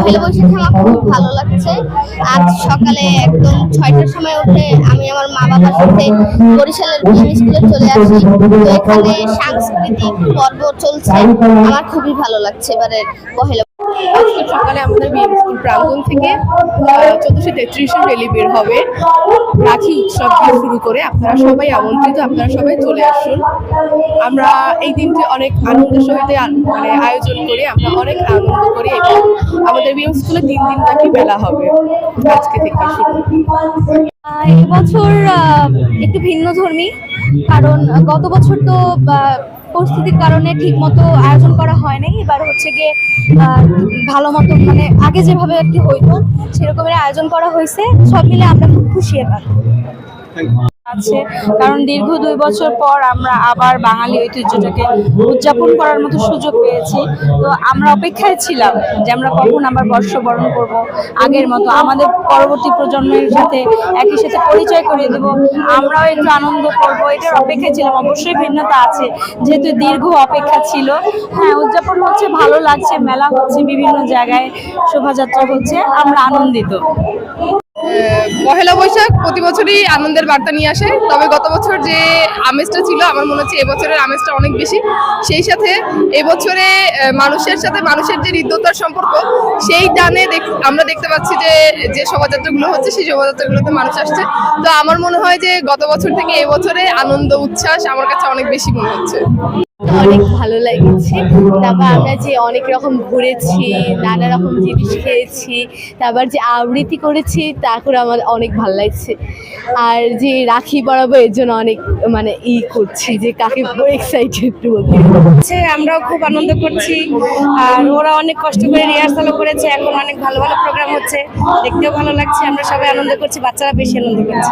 পহেলা বৈশাখে আমার খুব ভালো লাগছে। আজ সকালে একদম 6টার সময় উঠে আমি আমার মা বাবার সাথে বরিশালের বিএম স্কুলে চলে আসি। তো এখানে সাংস্কৃতিক পর্ব চলছে, আমার খুবই ভালো লাগছে এবারের পহেলা। আজকে সকালে আমাদের বিএম স্কুল প্রাঙ্গণ থেকে 1433 র্যালি বের হবে রাখি উৎসব দিয়ে শুরু করে। আপনারা সবাই আমন্ত্রিত, আপনারা সবাই চলে আসুন। আমরা এই দিনটি অনেক আনন্দের সহিত আয়োজন করি, আমরা অনেক আনন্দ করি এবং আমাদের বিএম স্কুলে 3 দিন ব্যাপী মেলা হবে আজকে থেকে শুরু। এবছর একটু ভিন্ন ধর্মী, কারণ গত বছর তো পরিস্থিতির কারণে ঠিক মতো আয়োজন করা হয়নি। এবার হচ্ছে গিয়ে ভালো মতো মানে আগে যেভাবে আর কি হইতো সেরকমের আয়োজন করা হয়েছে। সব মিলে আমরা খুব খুশি এবার আছে, কারণ দীর্ঘ 2 বছর পর আমরা আবার বাঙালি ঐতিহ্যটাকে উদযাপন করার মতো সুযোগ পেয়েছি। তো আমরা অপেক্ষায় ছিলাম যে আমরা কখন আবার বর্ষবরণ করব আগের মতো, আমাদের পরবর্তী প্রজন্মের সাথে একই সাথে পরিচয় করিয়ে দেব, আমরাও একটু আনন্দ করব, এটার অপেক্ষায় ছিলাম। অবশ্যই ভিন্নতা আছে যেহেতু দীর্ঘ অপেক্ষা ছিল। হ্যাঁ, উদযাপন হচ্ছে, ভালো লাগছে, মেলা হচ্ছে, বিভিন্ন জায়গায় শোভাযাত্রা হচ্ছে, আমরা আনন্দিত। পহেলা বৈশাখ প্রতি বছরই আনন্দের বার্তা নিয়ে আসে, তবে গত বছর যে আমেজটা ছিল আমার মনে হচ্ছে এবছরের আমেজটা অনেক বেশি। সেই সাথে এবছরে মানুষের সাথে মানুষের যে হৃদ্যতার সম্পর্ক, সেই টানে আমরা দেখতে পাচ্ছি যে যে শোভাযাত্রাগুলো হচ্ছে সেই শোভাযাত্রাগুলোতে মানুষ আসছে। তো আমার মনে হয় যে গত বছর থেকে এবছরে আনন্দ উচ্ছ্বাস আমার কাছে অনেক বেশি মনে হচ্ছে। অনেক ভালো লেগেছে। তারপর আমরা যে অনেক রকম ঘুরেছি, নানা রকম জিনিস খেয়েছি, তারপর যে আবৃত্তি করেছি তা করে আমার অনেক ভালো লাগছে। আর যে রাখি পরাবো এর জন্য অনেক করছি যে কাকে এক্সাইটেড বলতে। আমরাও খুব আনন্দ করছি, আর ওরা অনেক কষ্ট করে রিহার্সালও করেছে, এখন অনেক ভালো ভালো প্রোগ্রাম হচ্ছে, দেখতেও ভালো লাগছে। আমরা সবাই আনন্দ করছি, বাচ্চারা বেশি আনন্দ করছে।